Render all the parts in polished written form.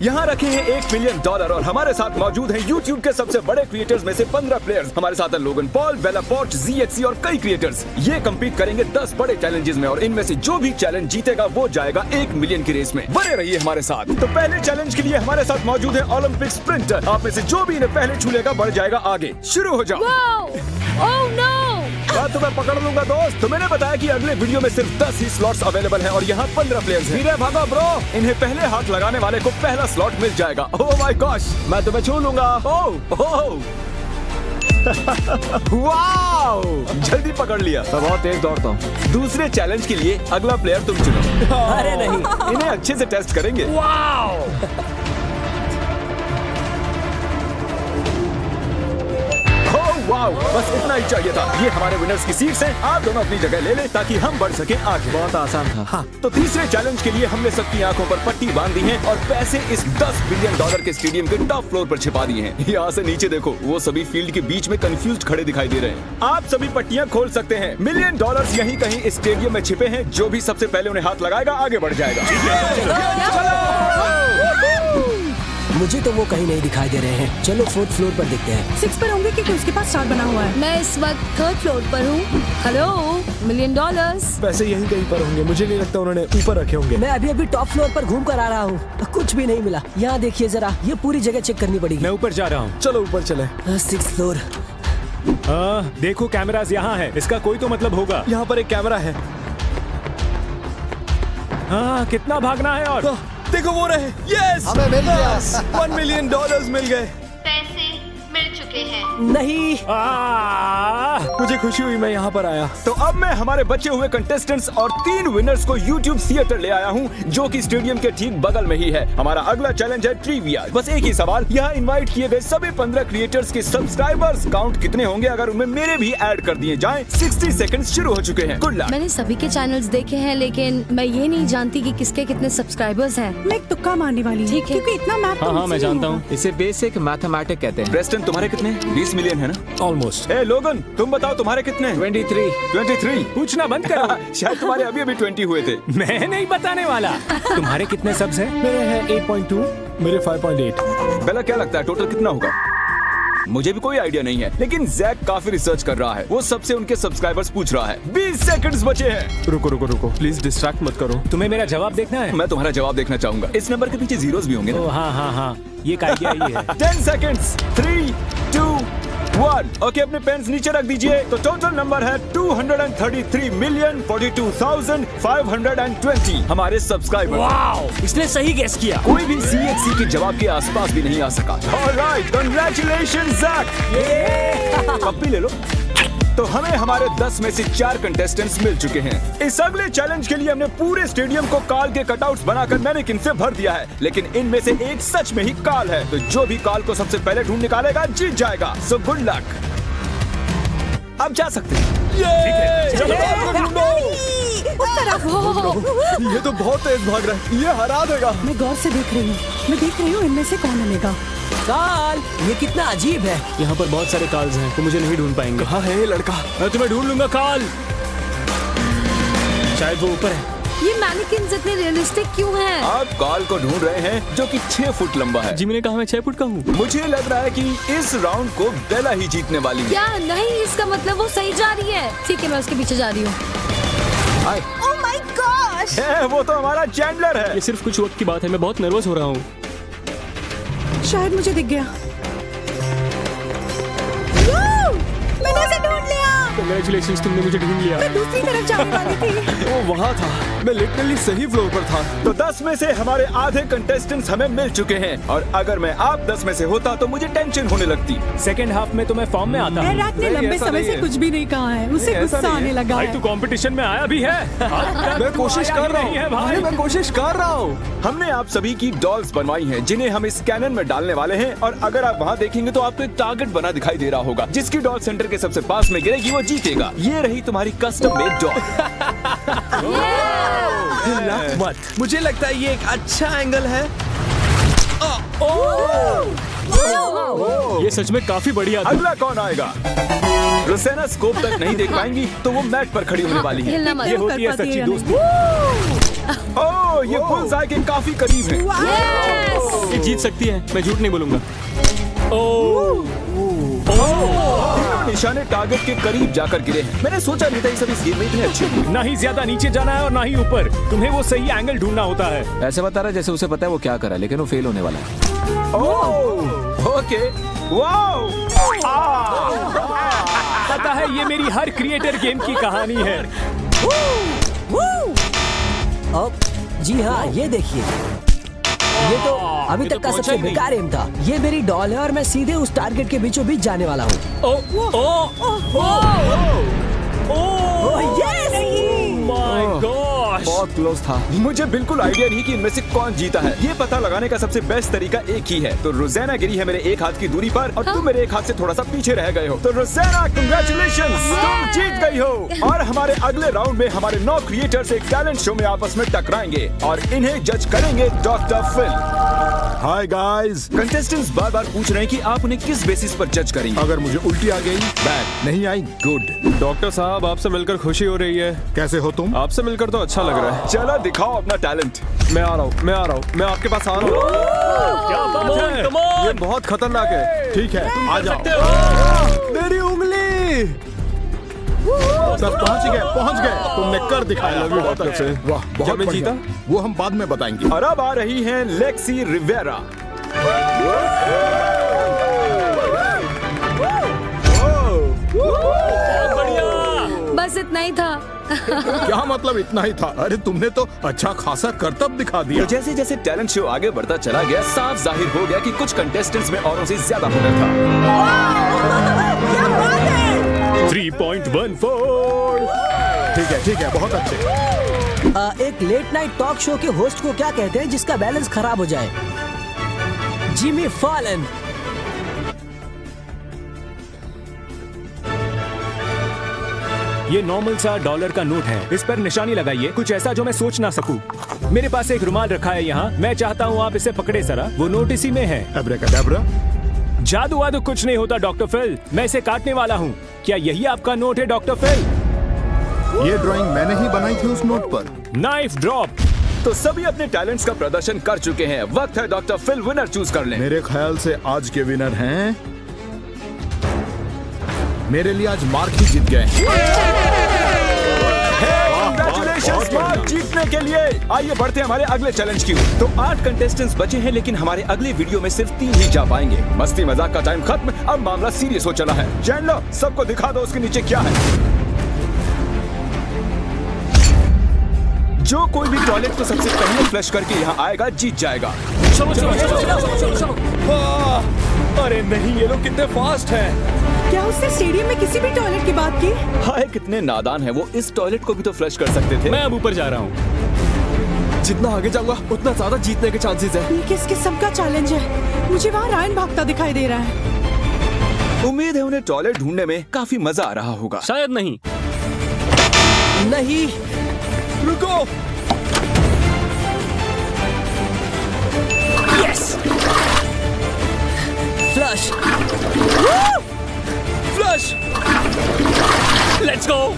यहाँ रखे हैं $1 मिलियन और हमारे साथ मौजूद हैं YouTube के सबसे बड़े क्रिएटर्स में से 15 प्लेयर्स। हमारे साथ हैं लोगन पॉल, बेला पॉर्च, ZXC और कई क्रिएटर्स। ये कम्पीट करेंगे 10 बड़े चैलेंजेस में और इनमें से जो भी चैलेंज जीतेगा वो जाएगा 1 मिलियन की रेस में। बने रहिए हमारे साथ। तो पहले चैलेंज के लिए हमारे साथ मौजूद है ओलंपिक स्प्रिंटर। आप में से जो भी इन्हें पहले छू लेगा बढ़ जाएगा आगे। शुरू हो जाओ। Oh no! तो मैं पकड़ लूंगा दोस्त। तो मैंने बताया कि अगले वीडियो में सिर्फ 10 ही स्लॉट्स अवेलेबल हैं और यहाँ 15 प्लेयर्स हैं। धीरे भागो ब्रो, इन्हें पहले हाथ लगाने वाले को पहला स्लॉट मिल जाएगा। ओह माय गॉश, मैं तुम्हें छू लूंगा। वाओ, जल्दी पकड़ लिया। मैं बहुत तेज दौड़ता हूँ। दूसरे चैलेंज के लिए अगला प्लेयर तुम चुनो। अरे नहीं, इन्हें अच्छे से टेस्ट करेंगे। वाओ, बस इतना ही चाहिए था। ये हमारे विनर्स की सीट्स हैं। आप दोनों अपनी जगह ले लें ताकि हम बढ़ सके आगे। बहुत आसान था। हाँ, तो तीसरे चैलेंज के लिए हमने सबकी आंखों पर पट्टी बांध दी है और पैसे इस $10 बिलियन के स्टेडियम के टॉप फ्लोर पर छिपा दिए हैं। यहाँ से नीचे देखो, वो सभी फील्ड के बीच में कंफ्यूज्ड खड़े दिखाई दे रहे हैं। आप सभी पट्टियाँ खोल सकते हैं। $1 मिलियन यहीं कहीं इस स्टेडियम में छिपे हैं। जो भी सबसे पहले उन्हें हाथ लगाएगा आगे बढ़ जाएगा। मुझे तो वो कहीं नहीं दिखाई दे रहे हैं। चलो 4th फ्लोर पर देखते हैं। 6 पर होंगे क्योंकि उसके पास स्टार बना हुआ है। मैं इस वक्त 3rd फ्लोर पर हूँ। Hello, $1 million. पैसे यहीं कहीं पर होंगे। मुझे नहीं लगता उन्होंने ऊपर रखे होंगे। मैं अभी टॉप फ्लोर पर घूम कर आ रहा हूँ। कुछ भी नहीं मिला। यहाँ देखिए जरा, ये पूरी जगह चेक करनी पड़ेगी। मैं ऊपर जा रहा हूँ। चलो ऊपर चले। 6th floor. देखो कैमरास यहाँ है। इसका कोई तो मतलब होगा। यहाँ पर एक कैमरा है। हाँ, कितना भागना है और देखो वो रहे। यस, हमें मिल गया। $1 मिलियन मिल गए। पैसे मिल चुके हैं। नहीं, मुझे खुशी हुई मैं यहाँ पर आया। तो अब मैं हमारे बचे हुए कंटेस्टेंट्स और 3 विनर्स को YouTube थिएटर ले आया हूँ, जो कि स्टेडियम के ठीक बगल में ही है। हमारा अगला चैलेंज है ट्रिविया। बस एक ही सवाल, यहाँ इनवाइट किए गए सभी 15 क्रिएटर्स के सब्सक्राइबर्स काउंट कितने होंगे अगर उनमें मेरे भी ऐड कर दिए जाएं। 60 सेकंड्स शुरू हो चुके हैं। Good luck. मैंने सभी के चैनल्स देखे हैं, लेकिन मैं ये नहीं जानती कि किसके कितने सब्सक्राइबर्स हैं। मैं एक तुक्का मारने वाली हूँ। ठीक है। क्योंकि इतना मैथ हाँ, मैं जानता हूँ। इसे बेसिक मैथमेटिक्स कहते हैं। प्रेस्टन, तुम्हारे कितने? 20 मिलियन है ना? ऑलमोस्ट। ए लोगन, तुम बताओ तुम्हारे कितने? 23। पूछना बंद करो। शायद तुम्हारे अभी 20 हुए थे। मैं नहीं बताने वाला। तुम्हारे कितने सब्स हैं? मेरे हैं 8.2, मेरे 5.8। बेला, क्या लगता है टोटल कितना होगा? मुझे भी कोई आइडिया नहीं है, लेकिन जैक काफी रिसर्च कर रहा है। वो सबसे उनके सब्सक्राइबर्स पूछ रहा है। 20 सेकंड्स बचे हैं। रुको, प्लीज डिस्ट्रैक्ट मत करो। तुम्हें मेरा जवाब देखना है? मैं तुम्हारा जवाब देखना चाहूंगा। इस नंबर के पीछे जीरोस भी होंगे ना? हाँ, ये एक आइडिया ही है। 10 सेकंड्स। 3, 2, 1। ओके, अपने पेन्स नीचे रख दीजिए। तो टोटल नंबर है 233,042,520 हमारे सब्सक्राइबर। वाओ, इसने सही गेस किया। कोई भी CXC के जवाब के आसपास भी नहीं आ सका। Alright, congratulations Jack. पप्पी ले लो। तो हमें हमारे 10 में से 4 कंटेस्टेंट्स मिल चुके हैं। इस अगले चैलेंज के लिए हमने पूरे स्टेडियम को काल के कटआउट्स बनाकर मैनेकिन से भर दिया है, लेकिन इनमें से एक सच में ही काल है। तो जो भी काल को सबसे पहले ढूंढ निकालेगा जीत जाएगा। So good luck. अब जा सकते हैं। चलो, ये तो बहुत तेज भाग रहा है। ये हरा देगा। मैं गौर से देख रही हूँ। मैं देख रही हूँ इनमें से कौन मिलेगा। काल, ये कितना अजीब है। यहाँ पर बहुत सारे काल्स हैं, तो मुझे नहीं ढूंढ पाएंगे। कहाँ है ये लड़का? मैं तुम्हें ढूंढ लूंगा काल। शायद वो ऊपर है। ये मैनिकिन्स इतने रियलिस्टिक क्यों हैं? आप काल को ढूंढ रहे हैं जो कि 6 फुट लंबा है। जी, मैंने कहा मैं 6 फुट का हूँ। मुझे लग रहा है कि इस राउंड को बेला ही जीतने वाली है। क्या? नहीं, इसका मतलब वो सही जा रही है। ठीक है, मैं उसके पीछे जा रही हूँ। Oh my gosh! वो तो हमारा चैंडलर है। ये सिर्फ कुछ वक्त की बात है। मैं बहुत नर्वस हो रहा हूँ। शायद मुझे दिख गया। मैंने उसे ढूंढ लिया। कांग्रेचुलेशंस, तुमने मुझे ढूंढ लिया। मैं दूसरी तरफ जाने वाली थी। वो वहाँ था। मैं लिटरली सही फ्लोर पर था। तो 10 में से हमारे आधे कंटेस्टेंट्स हमें मिल चुके हैं और अगर मैं आप 10 में से होता तो मुझे टेंशन होने लगती। सेकेंड हाफ में तो मैं फॉर्म में आता हूँ। रैक ने लंबे समय से कुछ भी नहीं कहा है। उसे गुस्सा आने लगा भाई, है। तू कंपटीशन में आया भी है। मैं कोशिश कर रहा हूँ। मैं कोशिश कर रहा हूँ। हमने आप सभी की डॉल्स बनवाई हैं, जिन्हें हम इस कैनन में डालने वाले हैं और अगर आप वहाँ देखेंगे तो आपको एक टारगेट बना दिखाई दे रहा होगा। जिसकी डॉल सेंटर के सबसे पास में गिरेगी वो जीतेगा। ये रही तुम्हारी कस्टम मेड डॉल। मत, मुझे लगता है ये एक अच्छा एंगल है। ये सच में काफी बढ़िया था। अगला कौन आएगा? रोसेना स्कोप तक नहीं देख पाएंगी तो वो मैट पर खड़ी होने वाली है। हिलना मत। ये होती है सच्ची दोस्ती। ओह, तो ये बुल्सआई के काफी करीब है। ये जीत सकती है, मैं झूठ नहीं बोलूंगा। तीनों निशाने टारगेट के करीब जाकर गिरे हैं। मैंने सोचा नहीं था ये सब इस गेम में इतने अच्छे हैं। ना ही ज्यादा नीचे जाना है और ना ही ऊपर, तुम्हें वो सही एंगल ढूंढना होता है। ऐसे बता रहा है जैसे उसे पता है वो क्या कर रहा है, लेकिन वो फेल होने वाला है। ओके, वाओ, पता है ये मेरी हर क्रिएटर गेम की कहानी है। अब जी हाँ, ये देखिए, ये तो अभी तक का पहुंचा सबसे ही नहीं। बेकार एम था। ये मेरी डॉल है और मैं सीधे उस टारगेट के बीचों बीच जाने वाला हूँ। माय गॉड, बहुत क्लोज था। मुझे बिल्कुल आइडिया नहीं कि इनमें से कौन जीता है। ये पता लगाने का सबसे बेस्ट तरीका एक ही है। तो रोज़ाना गिरी है मेरे एक हाथ की दूरी पर और तुम मेरे एक हाथ से थोड़ा सा पीछे रह गए हो। तो रोज़ाना, कांग्रेचुलेशंस, तुम जीत गई हो। और हमारे अगले राउंड में हमारे 9 क्रिएटर्स एक टैलेंट शो में आपस में टकराएंगे और इन्हें जज करेंगे doctor Phil. Hi guys, contestants बार बार पूछ रहे हैं कि आप उन्हें किस बेसिस पर जज करेंगे। अगर मुझे उल्टी आ गई, बैड नहीं आई, गुड। डॉक्टर साहब, आपसे मिलकर खुशी हो रही है। कैसे हो तुम? आपसे मिलकर तो अच्छा लग रहा है। चलो दिखाओ अपना टैलेंट। मैं आ रहा हूँ, मैं आपके पास आ रहा हूँ। क्या बात है? ये बहुत खतरनाक है। ठीक है, आ जाओ। मेरी उंगली। सब पहुंच गए। तुमने कर दिखाया। बहुत अच्छे, वाह, जब बहुत मैं बढ़िया। जीता? वो हम बाद में बताएंगे। और अब आ रही हैं लेक्सी रिवेरा। बस इतना ही था। क्या मतलब इतना ही था? अरे तुमने तो अच्छा खासा करतब दिखा दिया। तो जैसे जैसे टैलेंट शो आगे बढ़ता चला गया, साफ जाहिर हो गया कि कुछ कंटेस्टेंट्स में औरों से ज्यादा हुनर था। 3.14। ठीक है, बहुत अच्छे। एक लेट नाइट टॉक शो के होस्ट को क्या कहते हैं जिसका बैलेंस खराब हो जाए? Jimmy Fallon. ये नॉर्मल सा डॉलर का नोट है। इस पर निशानी लगाइए, कुछ ऐसा जो मैं सोच ना सकूं। मेरे पास एक रुमाल रखा है यहाँ, मैं चाहता हूँ आप इसे पकड़े जरा। वो नोट इसी में है। अब्राकडाब्रा। जादू वादू कुछ नहीं होता डॉक्टर फिल, मैं इसे काटने वाला हूँ। क्या यही आपका नोट है डॉक्टर फिल? ये ड्राइंग मैंने ही बनाई थी उस नोट पर। Knife drop. तो सभी अपने टैलेंट्स का प्रदर्शन कर चुके हैं। वक्त है डॉक्टर फिल विनर चूज कर लें। मेरे ख्याल से आज के विनर हैं, मेरे लिए आज मार्क ही जीत गए। Congratulations, मार्क जीतने के लिए। आइए बढ़ते हैं हमारे अगले चैलेंज की ओर। तो 8 कंटेस्टेंट्स बचे हैं, लेकिन हमारे अगले वीडियो में सिर्फ 3 ही जा पाएंगे। मस्ती मजाक का टाइम खत्म, अब मामला सीरियस हो चला है। जान लो, सबको दिखा दो उसके नीचे क्या है। जो कोई भी टॉयलेट को सबसे पहले फ्लश करके यहाँ आएगा जीत जाएगा। अरे नहीं, ये लोग कितने फास्ट हैं। क्या उसने स्टेडियम में किसी भी टॉयलेट की बात की? हाय, कितने नादान है वो। इस टॉयलेट को भी तो फ्लश कर सकते थे। मैं अब ऊपर जा रहा हूँ। जितना आगे जाऊंगा उतना ज्यादा जीतने के चांसेस है। ये किस किस्म का चैलेंज है? मुझे वहाँ रायन भागता दिखाई दे रहा है। उम्मीद है उन्हें टॉयलेट ढूंढने में काफी मजा आ रहा होगा। शायद नहीं। नहीं, रुको। Yes, flush. Flush. Let's go.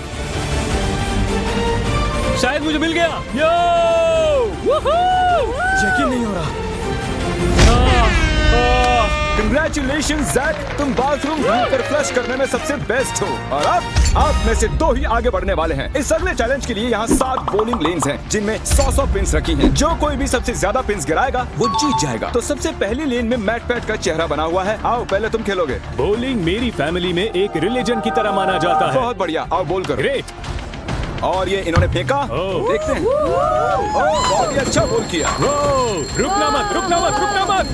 शायद मुझे मिल गया। यो! यकीन नहीं हो रहा। Congratulations, जैक, तुम बाथरूम ढूंढकर फ्लश करने में सबसे बेस्ट हो। और अब आप में से 2 ही आगे बढ़ने वाले हैं। इस अगले चैलेंज के लिए यहाँ 7 बॉलिंग लेन्स हैं, जिनमें 100 पिन्स रखी हैं। जो कोई भी सबसे ज्यादा पिन्स गिराएगा वो जीत जाएगा। तो सबसे पहली लेन में मैट पैट का चेहरा बना हुआ है। आओ, पहले तुम खेलोगे। बॉलिंग मेरी फैमिली में एक रिलीजन की तरह माना जाता है। बहुत बढ़िया, आओ बोल करो। ग्रेट। और ये इन्होंने फेंका। ओह। देखते हैं। ओह, बहुत ही अच्छा बोल किया। रुकना मत।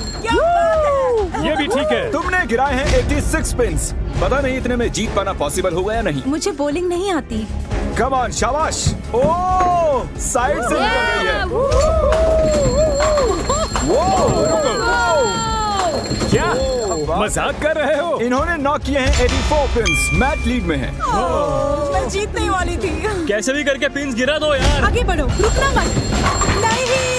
ये भी ठीक है। तुमने गिराए हैं 86 पिन्स। पता नहीं इतने में जीत पाना पॉसिबल होगा या नहीं। मुझे बॉलिंग नहीं आती। कम ऑन, शाबाश। ओह, साइड से निकल गई है। क्या मजाक कर रहे हो? इन्होंने नॉक किए हैं 84 पिन्स। मैट लीड में है। मैं जीतने वाली थी। कैसे भी करके पिन्स गिरा दो यार। आगे बढ़ो, रुकना मत। नहीं।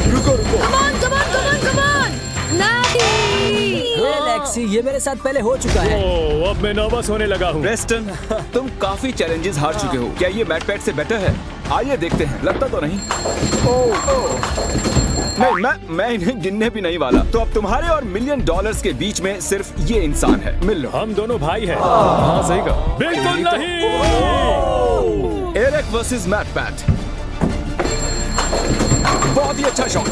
रुको। Come on, come on, come on, come on! नहीं! ये लेक्सी, ये मेरे साथ पहले हो चुका है। ओह, अब मैं नर्वस होने लगा हूँ। प्रेस्टन, तुम काफी चैलेंजेस हार चुके हो। क्या ये मैट पैट से बेटर है? आइए देखते हैं। लगता तो नहीं। नहीं, मैं इन्हें गिनने भी नहीं वाला। तो अब तुम्हारे और $1 मिलियन के बीच में सिर्फ ये इंसान है। मिल लो। हम दोनों भाई हैं। हाँ, सही कहा। बिल्कुल नहीं। Eric versus Matt Pat. बहुत ही अच्छा शॉट।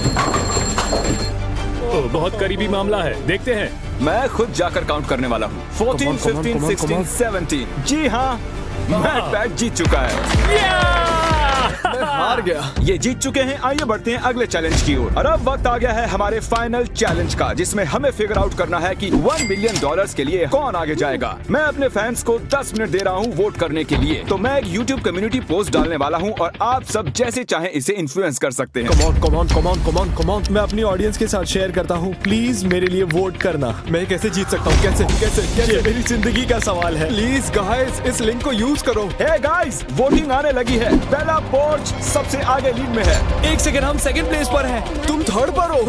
ओह, बहुत करीबी मामला है। देखते हैं। मैं खुद जाकर काउंट करने वाला हूँ। 14, 15, 16, 17। जी हाँ, मैट पैट जीत चुका है। हार गया। ये जीत चुके हैं। आइए बढ़ते हैं अगले चैलेंज की ओर। और अब वक्त आ गया है हमारे फाइनल चैलेंज का, जिसमें हमें फिगर आउट करना है कि $1 मिलियन के लिए कौन आगे जाएगा। मैं अपने फैंस को 10 मिनट दे रहा हूँ वोट करने के लिए। तो मैं एक YouTube कम्युनिटी पोस्ट डालने वाला हूँ और आप सब जैसे चाहें इसे इन्फ्लुएंस कर सकते हैं। Come on. मैं अपनी ऑडियंस के साथ शेयर करता हूँ। प्लीज मेरे लिए वोट करना। मैं कैसे जीत सकता हूँ? कैसे? ये मेरी जिंदगी का सवाल है। प्लीज गाइस, इस लिंक को यूज करो। हे गाइस, वोटिंग आने लगी है। बेला पोर्च सबसे आगे लीड में है। 1 सेकंड, हम सेकंड प्लेस पर हैं। तुम थर्ड पर हो।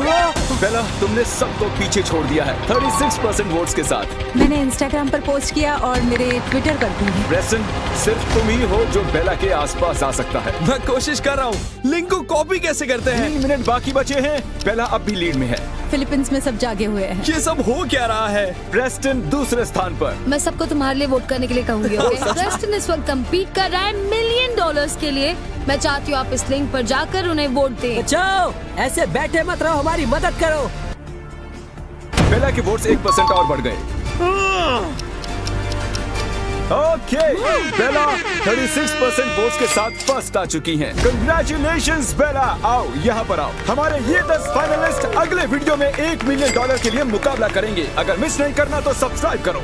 बेला, तुमने सबको पीछे छोड़ दिया है 36% वोट्स के साथ। मैंने इंस्टाग्राम पर पोस्ट किया और मेरे ट्विटर पर भी। प्रेस्टन, सिर्फ तुम ही हो जो बेला के आसपास आ सकता है। मैं कोशिश कर रहा हूँ। लिंक को कॉपी कैसे करते हैं? 3 मिनट बाकी बचे हैं। बेला अब भी लीड में है। फिलीपींस में सब जागे हुए हैं। ये सब हो क्या रहा है? प्रेस्टन दूसरे स्थान पर। मैं सबको तुम्हारे लिए वोट करने के लिए कहूंगी। ओके? प्रेस्टन इस वक्त कम्पीट कर रहा है $1 मिलियन के लिए। मैं चाहती हूँ आप इस लिंक पर जाकर उन्हें वोट दें। बचाओ, ऐसे बैठे मत रहो, हमारी मदद करो। बेला के वोट्स 1% और बढ़ गए। ओके, बेला 36% वोट्स के साथ फर्स्ट आ चुकी हैं। कंग्रेचुलेशंस बेला। आओ यहाँ पर आओ। हमारे ये 10 फाइनलिस्ट अगले वीडियो में $1 मिलियन के लिए मुकाबला करेंगे। अगर मिस नहीं करना तो सब्सक्राइब करो।